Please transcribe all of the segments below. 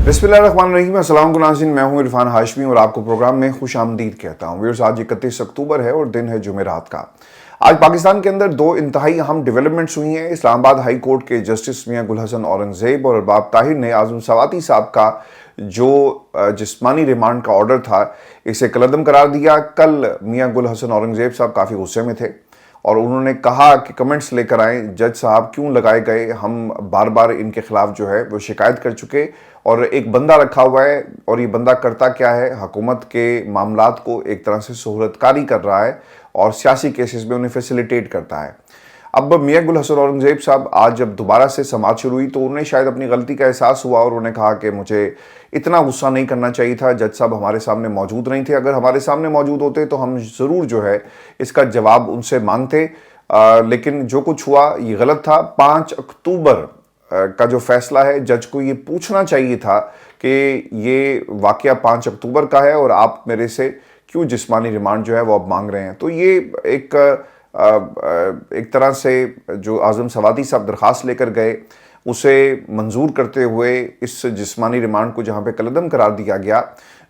बिस्मिल्लाहिर्रहमानिर्रहीम। अस्सलाम नाज़रीन, मैं हूं इरफान हाशमी और आपको प्रोग्राम में खुश आमदीद कहता हूं। व्यूअर्स, आज 31 अक्टूबर है और दिन है जुमेरात का। आज पाकिस्तान के अंदर दो इंतहाई अहम डेवलपमेंट्स हुई हैं। इस्लामाबाद हाई कोर्ट के जस्टिस मियां गुल हसन औरंगजेब और अरबाब ताहिर ने आज़म सवाती साहब का जो जिस्मानी रिमांड का ऑर्डर था इसे कलअदम करार दिया। कल मियां गुल हसन औरंगजेब साहब काफ़ी गुस्से में थे और उन्होंने कहा कि कमेंट्स लेकर आए, जज साहब क्यों लगाए गए, हम बार बार इनके खिलाफ जो है वो शिकायत कर चुके और एक बंदा रखा हुआ है और ये बंदा करता क्या है, हुकूमत के मामलात को एक तरह से सहूलतकारी कर रहा है और सियासी केसेस में उन्हें फैसिलिटेट करता है। अब मियां गुल हसन औरंगजेब साहब आज जब दोबारा से समाअत शुरू हुई तो उन्हें शायद अपनी गलती का एहसास हुआ और उन्होंने कहा कि मुझे इतना गुस्सा नहीं करना चाहिए था, जज साहब हमारे सामने मौजूद नहीं थे, अगर हमारे सामने मौजूद होते तो हम ज़रूर जो है इसका जवाब उनसे मांगते, लेकिन जो कुछ हुआ ये गलत था। 5 अक्टूबर का जो फैसला है, जज को ये पूछना चाहिए था कि ये वाक़या 5 अक्टूबर का है और आप मेरे से क्यों जिस्मानी रिमांड जो है वो अब मांग रहे हैं। तो ये एक तरह से जो आज़म सवाती साहब दरख्वास्त लेकर गए उसे मंजूर करते हुए इस जिस्मानी रिमांड को जहाँ पे कलअदम करार दिया गया,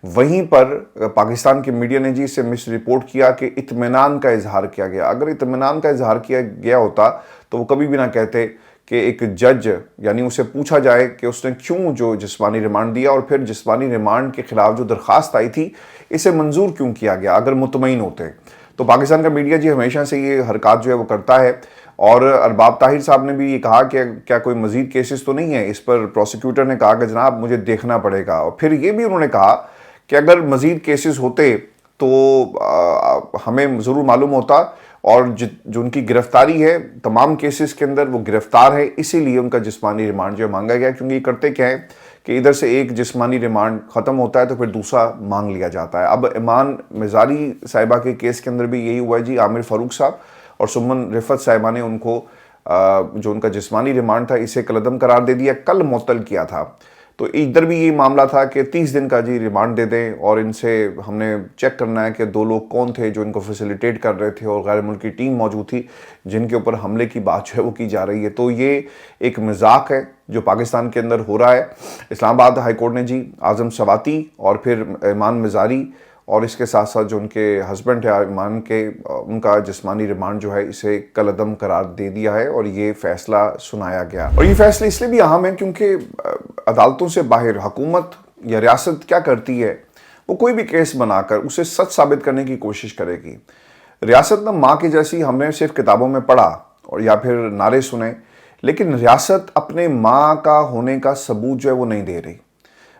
वहीं पर पाकिस्तान के मीडिया ने जी इसे मिस रिपोर्ट किया कि इत्मीनान का इजहार किया गया। अगर इत्मीनान का इजहार किया गया होता तो वो कभी भी ना कहते कि एक जज यानी उसे पूछा जाए कि उसने क्यों जो जिस्मानी रिमांड दिया और फिर जिस्मानी रिमांड के खिलाफ जो दरख्वास्त आई थी इसे मंजूर क्यों किया गया, अगर मुतमईन होते। तो पाकिस्तान का मीडिया जी हमेशा से ये हरकत जो है वो करता है और अरबाब ताहिर साहब ने भी ये कहा कि क्या कोई मजीद केसेस तो नहीं है। इस पर प्रोसिक्यूटर ने कहा कि जनाब मुझे देखना पड़ेगा और फिर ये भी उन्होंने कहा कि अगर मजीद केसेस होते तो हमें ज़रूर मालूम होता और जो उनकी गिरफ्तारी है तमाम केसेस के अंदर वो गिरफ्तार है, इसीलिए उनका जिस्मानी रिमांड जो मांगा गया। क्योंकि ये करते क्या है कि इधर से एक जिस्मानी रिमांड ख़त्म होता है तो फिर दूसरा मांग लिया जाता है। अब ईमान मिज़ारी साहिबा के केस के अंदर भी यही हुआ है जी। आमिर फ़ारूक साहब और सुमन रिफत साहिबा ने उनको जो उनका जिस्मानी रिमांड था इसे कलअदम करार दे दिया, कल मुअत्तल किया था। तो इधर भी ये मामला था कि 30 दिन का जी रिमांड दे दें और इनसे हमने चेक करना है कि दो लोग कौन थे जो इनको फैसिलिटेट कर रहे थे और गैर मुल्की टीम मौजूद थी जिनके ऊपर हमले की बात जो है वो की जा रही है। तो ये एक मजाक है जो पाकिस्तान के अंदर हो रहा है। इस्लामाबाद हाई कोर्ट ने जी आज़म सवाती और फिर ईमान मिज़ारी और इसके साथ साथ जो उनके हस्बैंड है ईमान के, उनका जिस्मानी रिमांड जो है इसे कलअदम करार दे दिया है और ये फैसला सुनाया गया। और ये फैसला इसलिए भी अहम है क्योंकि अदालतों से बाहर हुकूमत या रियासत क्या करती है, वो कोई भी केस बनाकर उसे सच साबित करने की कोशिश करेगी। रियासत ना माँ की जैसी हमने सिर्फ किताबों में पढ़ा और या फिर नारे सुने, लेकिन रियासत अपने माँ का होने का सबूत जो है वो नहीं दे रही।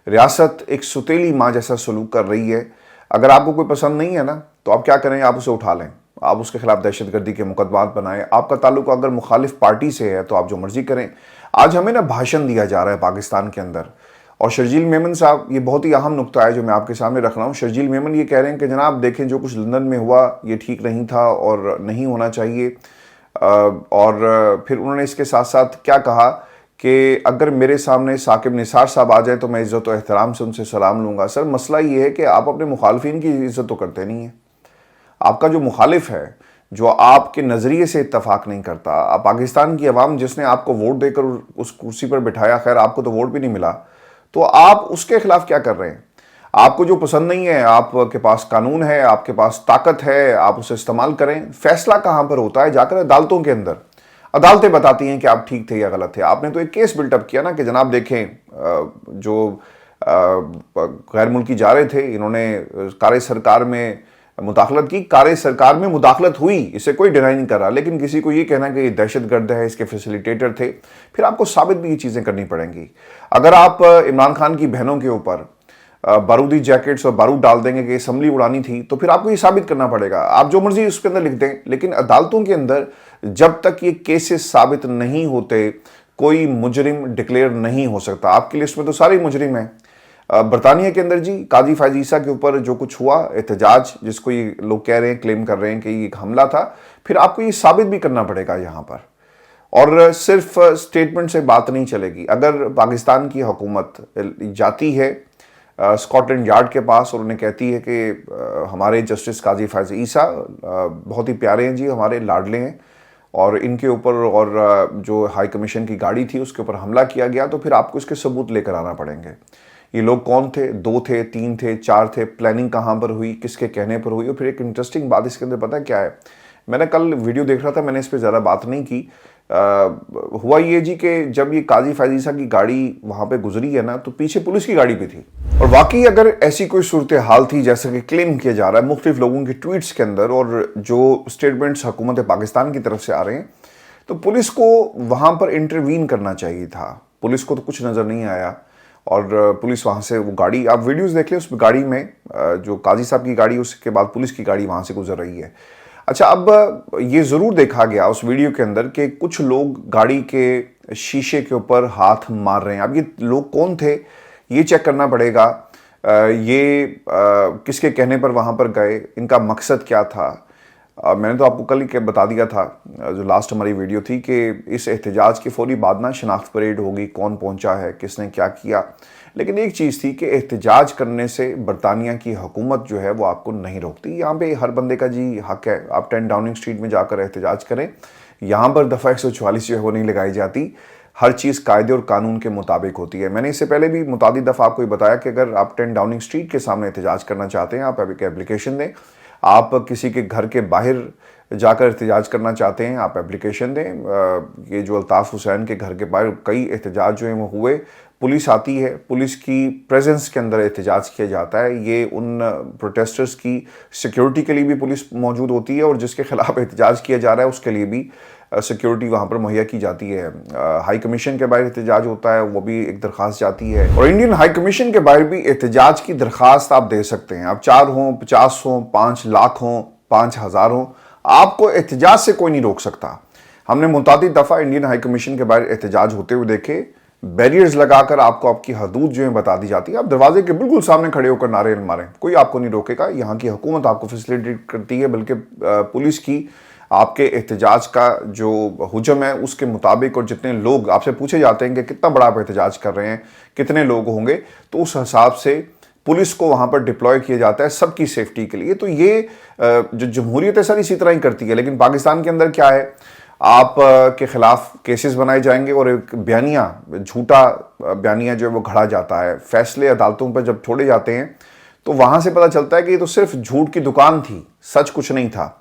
रियासत एक सुतीली माँ जैसा सलूक कर रही है। अगर आपको कोई पसंद नहीं है ना तो आप क्या करें, आप उसे उठा लें, आप उसके खिलाफ दहशतगर्दी के मुकदमात बनाएं। आपका ताल्लुक अगर मुखालिफ पार्टी से है तो आप जो मर्जी करें। आज हमें ना भाषण दिया जा रहा है पाकिस्तान के अंदर और शर्जील मेमन साहब, ये बहुत ही अहम नुक्ता है जो मैं आपके सामने रख रहा हूँ। शर्जील मेमन ये कह रहे हैं कि जनाब देखें जो कुछ लंदन में हुआ ये ठीक नहीं था और नहीं होना चाहिए। और फिर उन्होंने इसके साथ साथ क्या कहा कि अगर मेरे सामने साकिब निसार साहब आ जाए तो मैं इज़्ज़त और एहतराम से उनसे सलाम लूँगा। सर मसला ये है कि आप अपने मुखालफिन की इज़्ज़त तो करते नहीं हैं। आपका जो मुखालिफ है, जो आपके नज़रिए से इत्तफाक नहीं करता, आप पाकिस्तान की अवाम जिसने आपको वोट देकर उस कुर्सी पर बिठाया, खैर आपको तो वोट भी नहीं मिला, तो आप उसके खिलाफ क्या कर रहे हैं। आपको जो पसंद नहीं है, आपके पास कानून है, आपके पास ताकत है, आप उसे इस्तेमाल करें। फैसला कहाँ पर होता है, जाकर अदालतों के अंदर। अदालतें बताती हैं कि आप ठीक थे या गलत थे। आपने तो एक केस बिल्टअप किया ना कि जनाब देखें जो गैर मुल्की जा रहे थे इन्होंने कार्य सरकार में मुदाखलत की, कार्य सरकार में मुदाखलत हुई, इसे कोई डिनाई नहीं कर रहा, लेकिन किसी को ये कहना कि ये दहशतगर्द है, इसके फैसिलिटेटर थे, फिर आपको साबित भी ये चीज़ें करनी पड़ेंगी। अगर आप इमरान खान की बहनों के ऊपर बारूदी जैकेट्स और बारूद डाल देंगे कि असम्बली उड़ानी थी, तो फिर आपको ये साबित करना पड़ेगा। आप जो मर्जी उसके अंदर लिख दें, लेकिन अदालतों के अंदर जब तक ये केसेस साबित नहीं होते कोई मुजरिम डिक्लेयर नहीं हो सकता। आपकी लिस्ट में तो सारे मुजरिम हैं। बरतानिया के अंदर जी काजी फैज ईसा के ऊपर जो कुछ हुआ एहतजाज, जिसको ये लोग कह रहे हैं, क्लेम कर रहे हैं कि ये एक हमला था, फिर आपको ये साबित भी करना पड़ेगा यहाँ पर। और सिर्फ स्टेटमेंट से बात नहीं चलेगी। अगर पाकिस्तान की हुकूमत जाती है स्कॉटलैंड यार्ड के पास और उन्हें कहती है कि हमारे जस्टिस काजी फैज ईसा बहुत ही प्यारे हैं जी, हमारे लाडले हैं, और इनके ऊपर और जो हाई कमीशन की गाड़ी थी उसके ऊपर हमला किया गया, तो फिर आपको इसके सबूत लेकर आना पड़ेंगे। ये लोग कौन थे, 2 थे, 3 थे, 4 थे, प्लानिंग कहाँ पर हुई, किसके कहने पर हुई। और फिर एक इंटरेस्टिंग बात इसके अंदर पता है क्या है, मैंने कल वीडियो देख रहा था, मैंने इस पर ज़्यादा बात नहीं की। हुआ ये जी कि जब ये काजी फैजीसा की गाड़ी वहाँ पे गुजरी है ना, तो पीछे पुलिस की गाड़ी भी थी। और वाकई अगर ऐसी कोई सूरत हाल थी जैसा कि क्लेम किया जा रहा है मुख्तलिफ लोगों के ट्वीट्स के अंदर, और जो स्टेटमेंट्स हुकूमत पाकिस्तान की तरफ से आ रहे हैं, तो पुलिस को वहाँ पर इंटरवीन करना चाहिए था। पुलिस को तो कुछ नज़र नहीं आया, और पुलिस वहाँ से वो गाड़ी, आप वीडियोस देख लें, उस गाड़ी में जो काजी साहब की गाड़ी, उसके बाद पुलिस की गाड़ी वहाँ से गुजर रही है। अच्छा, अब ये ज़रूर देखा गया उस वीडियो के अंदर कि कुछ लोग गाड़ी के शीशे के ऊपर हाथ मार रहे हैं। अब ये लोग कौन थे, ये चेक करना पड़ेगा। ये किसके कहने पर वहाँ पर गए, इनका मकसद क्या था। मैंने तो आपको कल ही बता दिया था, जो लास्ट हमारी वीडियो थी, कि इस एहतजाज के फौरी बाद ना शनाख्त परेड होगी, कौन पहुंचा है, किसने क्या किया। लेकिन एक चीज़ थी कि एहतजाज करने से बरतानिया की हुकूमत जो है वो आपको नहीं रोकती। यहाँ पे हर बंदे का जी हक है, आप 10 डाउनिंग स्ट्रीट में जाकर एहतजाज करें। यहाँ पर दफ़ा 144 जो है वो नहीं लगाई जाती। हर चीज़ कायदे और कानून के मुताबिक होती है। मैंने इससे पहले भी मुतादिद दफ़ा आपको बताया कि अगर आप 10 डाउनिंग स्ट्रीट के सामने एहतजाज करना चाहते हैं, आप एक एप्लीकेशन दें। आप किसी के घर के बाहर जाकर एहतजाज करना चाहते हैं, आप एप्लीकेशन दें। ये जो अल्ताफ़ हुसैन के घर के बाहर कई एहतजाज जो हैं वो हुए, पुलिस आती है, पुलिस की प्रेजेंस के अंदर एहतजाज किया जाता है। ये उन प्रोटेस्टर्स की सिक्योरिटी के लिए भी पुलिस मौजूद होती है, और जिसके खिलाफ एहतजाज किया जा रहा है उसके लिए भी सिक्योरिटी वहाँ पर मुहैया की जाती है। हाई कमीशन के बाहर एहतजाज होता है, वो भी एक दरख्वास्त जाती है। और इंडियन हाई कमीशन के बाहर भी एहतजाज की दरख्वास्त आप दे सकते हैं। आप 4 हों, 50 हों, 5 लाख हों, 5,000 हों, आपको एहतजाज से कोई नहीं रोक सकता। हमने मुतादिद दफ़ा इंडियन हाई कमीशन के बाहर एहतजाज होते हुए देखे। बैरियर्स लगाकर आपको आपकी हदूद जो है बता दी जाती है। आप दरवाजे के बिल्कुल सामने खड़े होकर नारे मारें, कोई आपको नहीं रोकेगा। यहाँ की हुकूमत आपको फैसिलिटेट करती है, बल्कि पुलिस की आपके एहतजाज का जो हुजम है उसके मुताबिक, और जितने लोग आपसे पूछे जाते हैं कि कितना बड़ा आप एहतजाज कर रहे हैं, कितने लोग होंगे, तो उस हिसाब से पुलिस को वहाँ पर डिप्लॉय किया जाता है सबकी सेफ्टी के लिए। तो ये जो जमहूरियत है सर इसी तरह ही करती है। लेकिन पाकिस्तान के अंदर क्या है, आप के खिलाफ केसेस बनाए जाएंगे और एक बयानिया, झूठा बयानिया जो है वो घड़ा जाता है। फैसले अदालतों पर जब छोड़े जाते हैं तो वहाँ से पता चलता है कि ये तो सिर्फ झूठ की दुकान थी, सच कुछ नहीं था।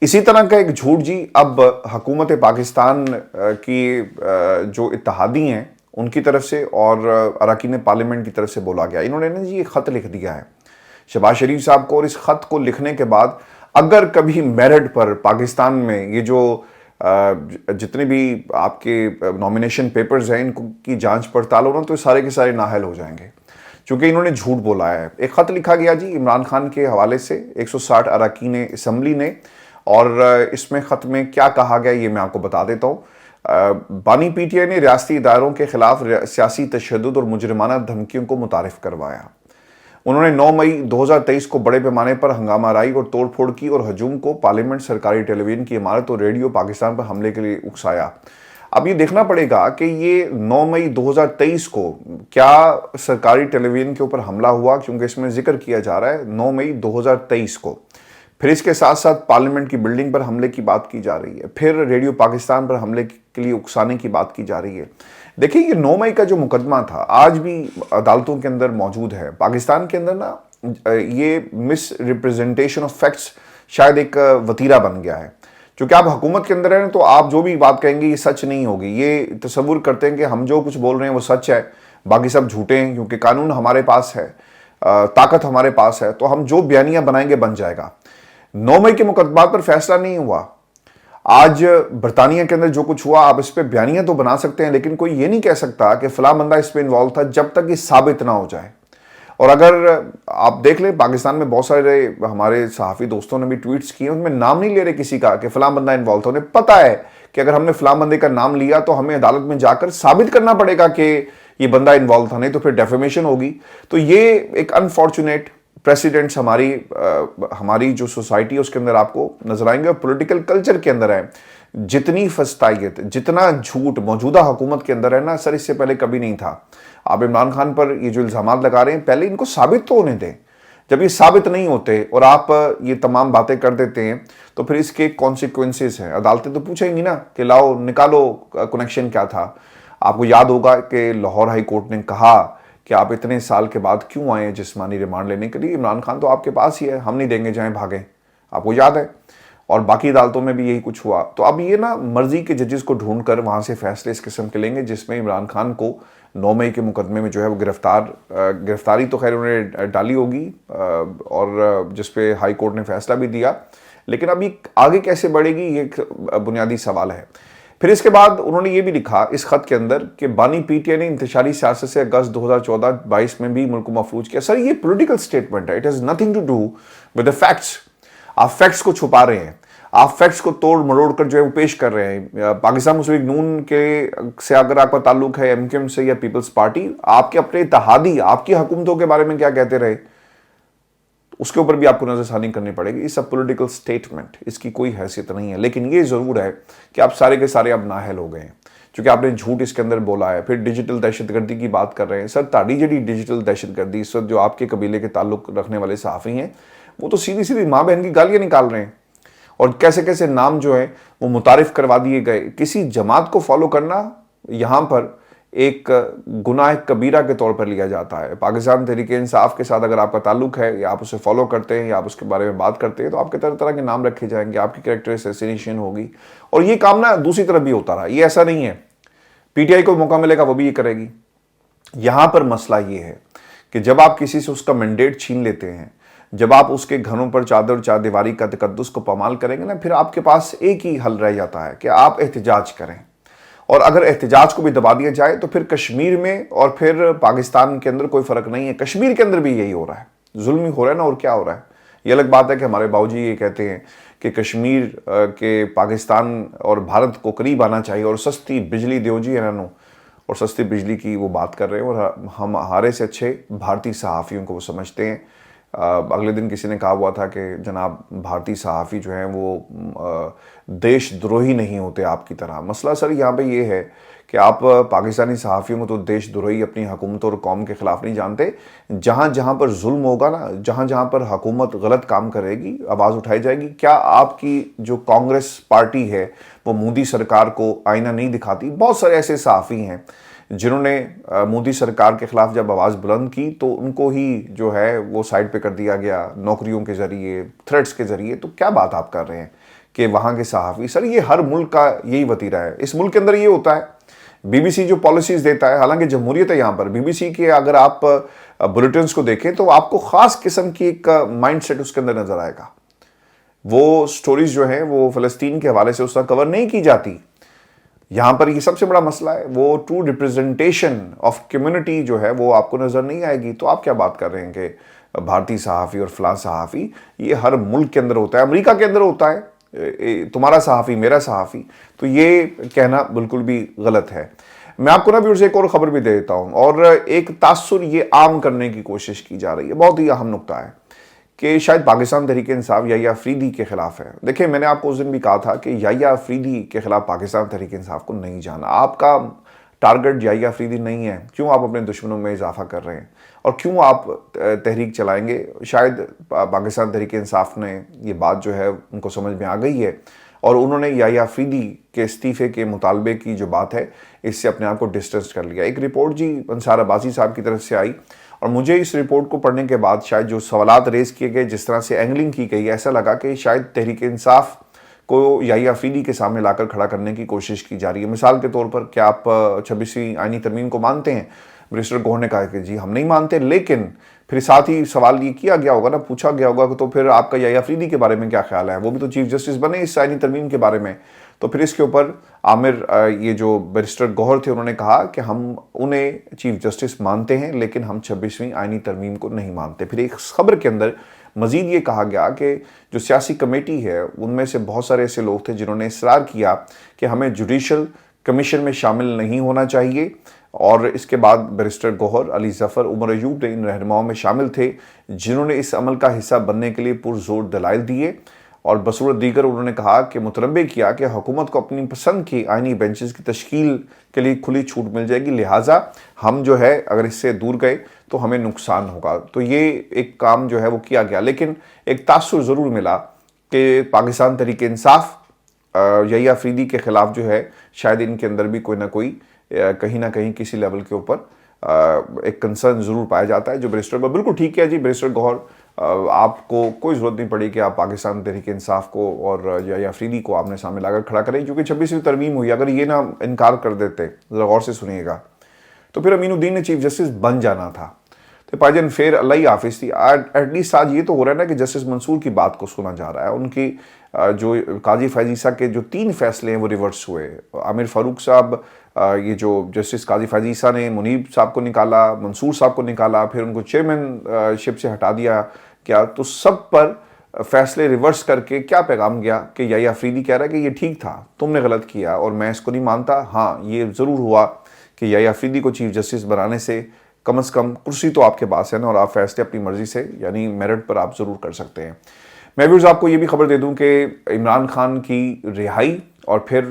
इसी तरह का एक झूठ जी अब हुकूमत पाकिस्तान की जो इत्तेहादी हैं उनकी तरफ से और अरकान पार्लियामेंट की तरफ से बोला गया। इन्होंने ना जी ये ख़त लिख दिया है शहबाज शरीफ साहब को, और इस ख़त को लिखने के बाद अगर कभी मेरिट पर पाकिस्तान में ये जो जितने भी आपके नॉमिनेशन पेपर्स हैं इनको की जांच पड़ताल हो ना, तो सारे के सारे नाअहल हो जाएंगे, क्योंकि इन्होंने झूठ बोला है। एक ख़त लिखा गया जी इमरान खान के हवाले से 160 अरकान असम्बली ने, और इसमें ख़त में क्या कहा गया ये मैं आपको बता देता हूँ। बानी पीटीआई ने रियासती इदारों के खिलाफ सियासी तशद्दुद और मुजरिमाना धमकियों को मुतारिफ करवाया। उन्होंने 9 मई 2023 को बड़े पैमाने पर हंगामा राई और तोड़ फोड़ की और हजूम को पार्लियामेंट, सरकारी टेलीविजन की इमारत और रेडियो पाकिस्तान पर हमले के लिए उकसाया। अब ये देखना पड़ेगा कि ये 9 मई 2023 को क्या सरकारी टेलीविजन के ऊपर हमला हुआ, क्योंकि इसमें जिक्र किया जा रहा है 9 मई 2023 को। फिर इसके साथ साथ पार्लियामेंट की बिल्डिंग पर हमले की बात की जा रही है, फिर रेडियो पाकिस्तान पर हमले के लिए उकसाने की बात की जा रही है। देखिए ये 9 मई का जो मुकदमा था आज भी अदालतों के अंदर मौजूद है। पाकिस्तान के अंदर ना ये मिस रिप्रेजेंटेशन ऑफ फैक्ट्स शायद एक वतीरा बन गया है, क्योंकि आप हुकूमत के अंदर हैं तो आप जो भी बात कहेंगे ये सच नहीं होगी। ये तसव्वुर करते हैं कि हम जो कुछ बोल रहे हैं वो सच है, बाकी सब झूठे हैं, क्योंकि कानून हमारे पास है, ताकत हमारे पास है, तो हम जो बयानियां बनाएंगे बन जाएगा। 9 मई के मुकदमात पर फैसला नहीं हुआ। आज बरतानिया के अंदर जो कुछ हुआ आप इस पे बयानियां तो बना सकते हैं, लेकिन कोई ये नहीं कह सकता कि फला बंदा इस पे इन्वॉल्व था जब तक ये साबित ना हो जाए। और अगर आप देख लें पाकिस्तान में बहुत सारे हमारे सहाफ़ी दोस्तों ने भी ट्वीट्स किए, उनमें नाम नहीं ले रहे किसी का कि फला बंदा इन्वॉल्व था। उन्हें पता है कि अगर हमने फला बंदे का नाम लिया तो हमें अदालत में जाकर साबित करना पड़ेगा कि ये बंदा इन्वॉल्व था, नहीं तो फिर डेफेमेशन होगी। तो ये एक अनफॉर्चुनेट प्रेसिडेंट्स हमारी जो सोसाइटी है उसके अंदर आपको नजर आएंगे, और पॉलिटिकल कल्चर के अंदर है। जितनी फस्तायत, जितना झूठ मौजूदा हुकूमत के अंदर है ना सर, इससे पहले कभी नहीं था। आप इमरान खान पर ये जो इल्ज़ामात लगा रहे हैं, पहले इनको साबित तो होने दें। जब ये साबित नहीं होते और आप ये तमाम बातें कर देते हैं तो फिर इसके कॉन्सिक्वेंसेस हैं। अदालतें तो पूछेंगी ना कि लाओ निकालो कनेक्शन क्या था। आपको याद होगा कि लाहौर हाई कोर्ट ने कहा کہ آپ اتنے سال کے بعد کیوں آئے ہیں جسمانی ریمانڈ لینے کے لیے؟ عمران خان تو آپ کے پاس ہی ہے، ہم نہیں دیں گے، جائیں بھاگیں، آپ کو یاد ہے۔ اور باقی عدالتوں میں بھی یہی کچھ ہوا۔ تو اب یہ نا مرضی کے ججز کو ڈھونڈ کر وہاں سے فیصلے اس قسم کے لیں گے جس میں عمران خان کو 9 مئی کے مقدمے میں جو ہے وہ گرفتاری تو خیر انہوں نے ڈالی ہوگی، اور جس پہ ہائی کورٹ نے فیصلہ بھی دیا، لیکن ابھی آگے کیسے بڑھے گی یہ ایک بنیادی سوال ہے۔ پھر اس کے بعد انہوں نے یہ بھی لکھا اس خط کے اندر کہ بانی پی ٹی آئی نے انتشاری سیاست سے اگست 2014-22 میں بھی ملک کو مفلوج کیا۔ سر یہ پولیٹیکل سٹیٹمنٹ ہے، it has nothing to do with the facts. آپ فیکٹس کو چھپا رہے ہیں، آپ فیکٹس کو توڑ مروڑ کر جو ہے وہ پیش کر رہے ہیں۔ پاکستان مسلم لیگ نون کے سے اگر آپ کا تعلق ہے، ایم کیو ایم سے یا پیپلز پارٹی، آپ کے اپنے اتحادی آپ کی حکومتوں کے بارے میں کیا کہتے رہے، اس کے اوپر بھی آپ کو نظر ثانی کرنی پڑے گی۔ اس پولیٹیکل سٹیٹمنٹ، اس کی کوئی حیثیت نہیں ہے، لیکن یہ ضرور ہے کہ آپ سارے کے سارے اب نااہل ہو گئے ہیں، چونکہ آپ نے جھوٹ اس کے اندر بولا ہے۔ پھر ڈیجیٹل دہشت گردی کی بات کر رہے ہیں۔ سر تاڑی جڑی ڈیجیٹل دہشت گردی اس وقت جو آپ کے قبیلے کے تعلق رکھنے والے صحافی ہیں، وہ تو سیدھی سیدھی ماں بہن کی گالیاں نکال رہے ہیں، اور کیسے کیسے نام جو ہیں وہ متعارف کروا دیے گئے۔ کسی جماعت کو فالو کرنا یہاں پر ایک گناہ کبیرہ کے طور پر لیا جاتا ہے۔ پاکستان تحریک انصاف کے ساتھ اگر آپ کا تعلق ہے، یا آپ اسے فالو کرتے ہیں، یا آپ اس کے بارے میں بات کرتے ہیں، تو آپ کے طرح طرح کے نام رکھے جائیں گے، آپ کی کریکٹر اسیسینیشن ہوگی، اور یہ کام نا دوسری طرف بھی ہوتا رہا۔ یہ ایسا نہیں ہے پی ٹی آئی کو موقع ملے گا وہ بھی یہ کرے گی۔ یہاں پر مسئلہ یہ ہے کہ جب آپ کسی سے اس کا مینڈیٹ چھین لیتے ہیں، جب آپ اس کے گھروں پر چادر چار دیواری کا تقدس کو پامال کریں گے نا، پھر آپ کے پاس ایک ہی حل رہ جاتا ہے کہ آپ احتجاج کریں، اور اگر احتجاج کو بھی دبا دیا جائے تو پھر کشمیر میں اور پھر پاکستان کے اندر کوئی فرق نہیں ہے۔ کشمیر کے اندر بھی یہی ہو رہا ہے، ظلم ہی ہو رہا ہے نا، اور کیا ہو رہا ہے۔ یہ الگ بات ہے کہ ہمارے باؤجی یہ کہتے ہیں کہ کشمیر کے پاکستان اور بھارت کو قریب آنا چاہیے، اور سستی بجلی دیو جی انہوں، اور سستی بجلی کی وہ بات کر رہے ہیں، اور ہم ہمارے سے اچھے بھارتی صحافیوں کو وہ سمجھتے ہیں۔ اگلے دن کسی نے کہا ہوا تھا کہ جناب بھارتی صحافی جو ہیں وہ دیش دروہی نہیں ہوتے آپ کی طرح۔ مسئلہ سر یہاں پہ یہ ہے کہ آپ پاکستانی صحافیوں کو تو دیش دروہی اپنی حکومت اور قوم کے خلاف نہیں جانتے۔ جہاں جہاں پر ظلم ہوگا نا، جہاں جہاں پر حکومت غلط کام کرے گی، آواز اٹھائی جائے گی۔ کیا آپ کی جو کانگریس پارٹی ہے وہ مودی سرکار کو آئینہ نہیں دکھاتی؟ بہت سارے ایسے صحافی ہیں جنہوں نے مودی سرکار کے خلاف جب آواز بلند کی تو ان کو ہی جو ہے وہ سائڈ پہ کر دیا گیا، نوکریوں کے ذریعے، تھریٹس کے ذریعے۔ تو کیا بات آپ کر رہے ہیں کہ وہاں کے صحافی؟ سر یہ ہر ملک کا یہی وتیرہ ہے۔ اس ملک کے اندر یہ ہوتا ہے، بی بی سی جو پالیسیز دیتا ہے، حالانکہ جمہوریت ہے یہاں پر، بی بی سی کے اگر آپ بلیٹنز کو دیکھیں تو آپ کو خاص قسم کی ایک مائنڈ سیٹ اس کے اندر نظر آئے گا۔ وہ سٹوریز جو ہیں وہ فلسطین کے حوالے سے اس طرح کور نہیں کی جاتی۔ یہاں پر یہ سب سے بڑا مسئلہ ہے، وہ ٹرو ریپریزنٹیشن آف کمیونٹی جو ہے وہ آپ کو نظر نہیں آئے گی۔ تو آپ کیا بات کر رہے ہیں کہ بھارتی صحافی اور فلاں صحافی؟ یہ ہر ملک کے اندر ہوتا ہے، امریکہ کے اندر ہوتا ہے، تمہارا صحافی میرا صحافی۔ تو یہ کہنا بالکل بھی غلط ہے۔ میں آپ کو نا بھی ایک اور خبر بھی دے دیتا ہوں، اور ایک تاثر یہ عام کرنے کی کوشش کی جا رہی ہے، بہت ہی اہم نقطہ ہے کہ شاید پاکستان تحریک انصاف یحییٰ افریدی کے خلاف ہے۔ دیکھیں میں نے آپ کو اس دن بھی کہا تھا کہ یحییٰ افریدی کے خلاف پاکستان تحریک انصاف کو نہیں جانا۔ آپ کا ٹارگٹ یحییٰ افریدی نہیں ہے، کیوں آپ اپنے دشمنوں میں اضافہ کر رہے ہیں، اور کیوں آپ تحریک چلائیں گے؟ شاید پاکستان تحریک انصاف نے یہ بات جو ہے ان کو سمجھ میں آ گئی ہے، اور انہوں نے یحییٰ افریدی کے استعفے کے مطالبے کی جو بات ہے اس سے اپنے آپ کو ڈسٹنس کر لیا۔ ایک رپورٹ جی انصار عباسی صاحب کی طرف سے آئی، اور مجھے اس رپورٹ کو پڑھنے کے بعد شاید جو سوالات ریز کیے گئے، جس طرح سے اینگلنگ کی گئی، ایسا لگا کہ شاید تحریک انصاف کو یحییٰ افریدی کے سامنے لا کر کھڑا کرنے کی کوشش کی جا رہی ہے۔ مثال کے طور پر کیا آپ 26ویں آئینی ترمیم کو مانتے ہیں؟ برسٹر گوہر نے کہا کہ جی ہم نہیں مانتے، لیکن پھر ساتھ ہی سوال یہ کیا گیا ہوگا نا، پوچھا گیا ہوگا کہ تو پھر آپ کا یحییٰ افریدی کے بارے میں کیا خیال ہے؟ وہ بھی تو چیف جسٹس بنے اس آئینی ترمیم کے بارے میں۔ تو پھر اس کے اوپر عامر یہ جو بیرسٹر گوہر تھے انہوں نے کہا کہ ہم انہیں چیف جسٹس مانتے ہیں، لیکن ہم 26ویں آئینی ترمیم کو نہیں مانتے۔ پھر ایک خبر کے اندر مزید یہ کہا گیا کہ جو سیاسی کمیٹی ہے ان میں سے بہت سارے ایسے لوگ تھے جنہوں نے اصرار کیا کہ ہمیں جوڈیشل کمیشن میں شامل نہیں ہونا چاہیے، اور اس کے بعد بیرسٹر گوہر، علی ظفر، عمر ایوب ان رہنماؤں میں شامل تھے جنہوں نے اس عمل کا حصہ بننے کے لیے پرزور دلائل دیے، اور بصورت دیگر انہوں نے کہا کہ متنبع کیا کہ حکومت کو اپنی پسند کی آئینی بینچز کی تشکیل کے لیے کھلی چھوٹ مل جائے گی، لہٰذا ہم جو ہے اگر اس سے دور گئے تو ہمیں نقصان ہوگا۔ تو یہ ایک کام جو ہے وہ کیا گیا، لیکن ایک تاثر ضرور ملا کہ پاکستان تحریک انصاف یحییٰ افریدی کے خلاف جو ہے شاید ان کے اندر بھی کوئی نہ کوئی کہیں نہ کہیں کسی لیول کے اوپر एक कंसर्न ज़रूर पाया जाता है जो बैरिस्टर पर बिल्कुल ठीक है जी। बैरिस्टर गौहर, आपको कोई ज़रूरत नहीं पड़ी कि आप पाकिस्तान तहरीक इंसाफ को और या अफरीदी को आमने सामने लाकर खड़ा करें, क्योंकि 26वीं तरमीम हुई, अगर ये ना इनकार कर देते, ज़रा गौर से सुनिएगा, तो फिर अमीनुद्दीन ने चीफ जस्टिस बन जाना था। तो पायजन फेर अल्लाह ही हाफिज़ थी। एटलीस्ट आज ये तो हो रहा है ना कि जस्टिस मंसूर की बात को सुना जा रहा है, उनकी जो काजी फैज़ ईसा के जो 3 फैसले हैं वो रिवर्स हुए। आमिर फ़ारूक साहब, ये जो जस्टिस काजी फैज़ ईसा ने मुनीब साहब को निकाला, मंसूर साहब को निकाला, फिर उनको चेयरमैन शिप से हटा दिया क्या, तो सब पर फैसले रिवर्स करके क्या पैगाम गया कि याह्या अफरीदी कह रहा है कि ये ठीक था, तुमने गलत किया और मैं इसको नहीं मानता। हाँ, ये ज़रूर हुआ कि याह्या अफरीदी को चीफ जस्टिस बनाने से कम कुर्सी तो आपके पास है ना, और आप फैसले अपनी मर्जी से यानी मेरिट पर आप ज़रूर कर सकते हैं। मैं व्यूअर्स आपको ये भी खबर दे दूं कि इमरान खान की रिहाई और फिर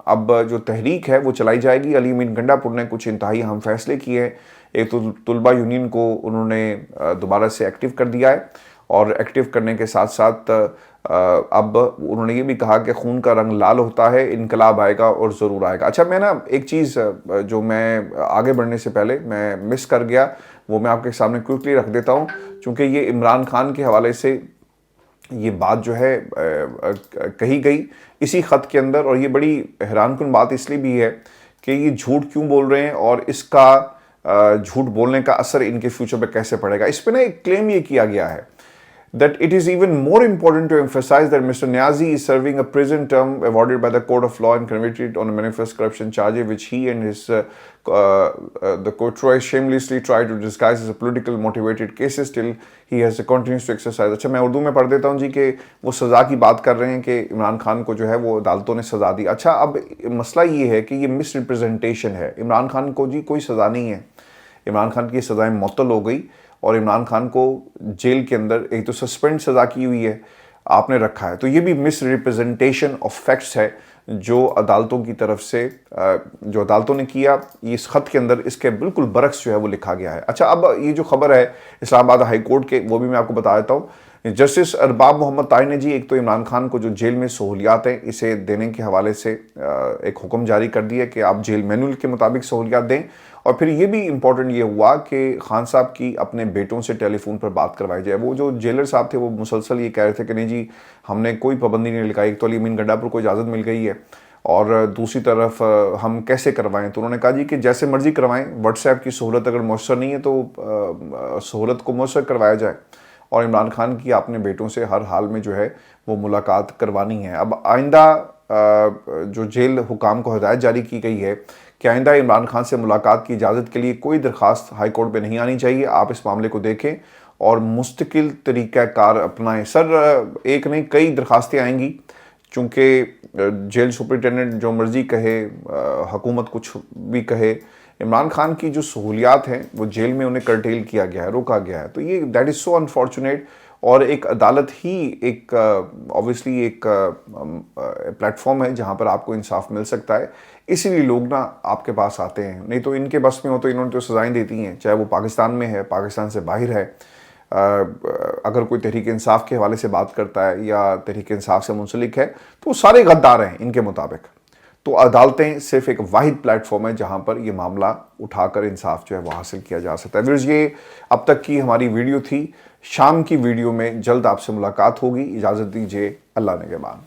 अब जो तहरीक है वो चलाई जाएगी। अली अमीन गंडापुर ने कुछ इंतहाई अहम फैसले किए हैं। एक तो तुलबा यूनियन को उन्होंने दोबारा से एक्टिव कर दिया है, और एक्टिव करने के साथ साथ अब उन्होंने ये भी कहा कि खून का रंग लाल होता है, इनकलाब आएगा और ज़रूर आएगा। अच्छा, मैं ना एक चीज़ जो मैं आगे बढ़ने से पहले मैं मिस कर गया, वो मैं आपके सामने क्विकली रख देता हूँ, क्योंकि ये इमरान खान के हवाले से ये बात जो है कही गई इसी ख़त के अंदर, और ये बड़ी हैरानकुन बात इसलिए भी है कि ये झूठ क्यों बोल रहे हैं और इसका झूठ बोलने का असर इनके फ्यूचर पे कैसे पड़ेगा। इस पे ना एक क्लेम ये किया गया है that it is even more important to emphasize that Mr. Niazi is serving a prison term awarded by the court of law and convicted on a manifest corruption charge, which he and his the court shamelessly try to disguise as a political motivated cases till he has continues to exercise। अच्छा, मैं उर्दू में पढ़ देता हूँ जी कि वो सज़ा की बात कर रहे हैं कि इमरान खान को जो है वो अदालतों ने सज़ा दी। अच्छा, अब मसला ये है कि ये मिस रिप्रेजेंटेशन है। इमरान खान को जी कोई सज़ा नहीं है, इमरान खान की सज़ाएँ मुअत्तल हो गई और इमरान खान को जेल के अंदर एक तो सस्पेंड सज़ा की हुई है, आपने रखा है। तो ये भी मिस रिप्रेजेंटेशन ऑफ फैक्ट्स है जो अदालतों की तरफ से जो अदालतों ने किया, ये इस ख़त के अंदर इसके बिल्कुल बरक्स जो है वो लिखा गया है। अच्छा, अब ये जो खबर है इस्लामाबाद हाई कोर्ट के, वो भी मैं आपको बता देता हूँ। जस्टिस अरबाब मोहम्मद ताई ने जी एक तो इमरान खान को जो जेल में सहूलियात हैं इसे देने के हवाले से एक हुक्म जारी कर दिया कि आप जेल मैनुअल के मुताबिक सहूलियात दें, और फिर ये भी इम्पोर्टेंट ये हुआ कि खान साहब की अपने बेटों से टेलीफोन पर बात करवाई जाए। वो जो जेलर साहब थे वो मुसलसल ये कह रहे थे कि नहीं जी, हमने कोई पाबंदी नहीं लगाई, एक तो अली अमीन गंडापुर को इजाज़त मिल गई है और दूसरी तरफ हम कैसे करवाएं। तो उन्होंने कहा जी कि जैसे मर्जी करवाएं, व्हाट्सएप की सहूलत अगर मौसर नहीं है तो सहूलत को मौसर करवाया जाए, और इमरान खान की अपने बेटों से हर हाल में जो है वो मुलाकात करवानी है। अब आइंदा जो जेल हुकाम को हिदायत जारी की गई है कि आइंदा इमरान खान से मुलाकात की इजाज़त के लिए कोई दरख्वास्त हाई कोर्ट पे नहीं आनी चाहिए। आप इस मामले को देखें और मुस्तकिल तरीक़ाकार अपनाएं। सर, एक नहीं कई दरख्वास्तें आएंगी, चूँकि जेल सुपरिटेंडेंट जो मर्ज़ी कहे, हुकूमत कुछ भी कहे, इमरान खान की जो सहूलियात हैं वो जेल में उन्हें कर्टेल किया गया है, रोका गया है। तो ये दैट इज़ सो अनफॉर्चुनेट, और एक अदालत ही एक ऑब्वियसली एक प्लेटफॉर्म है जहाँ पर आपको इंसाफ मिल सकता है, इसीलिए लोग ना आपके पास आते हैं। नहीं तो इनके बस में हो तो इन्होंने तो सज़ाएं देती हैं, चाहे वो पाकिस्तान में है, पाकिस्तान से बाहर है। अगर कोई तहरीक इंसाफ के हवाले से बात करता है या तहरीक इंसाफ से मुंसलिक है तो वो सारे गद्दार हैं इनके मुताबिक। तो अदालतें सिर्फ एक वाहिद प्लेटफॉर्म है जहां पर ये मामला उठाकर इंसाफ जो है वो हासिल किया जा सकता है। व्यूअर्स, ये अब तक की हमारी वीडियो थी। शाम की वीडियो में जल्द आपसे मुलाकात होगी। इजाज़त दीजिए, अल्लाह निगहबान।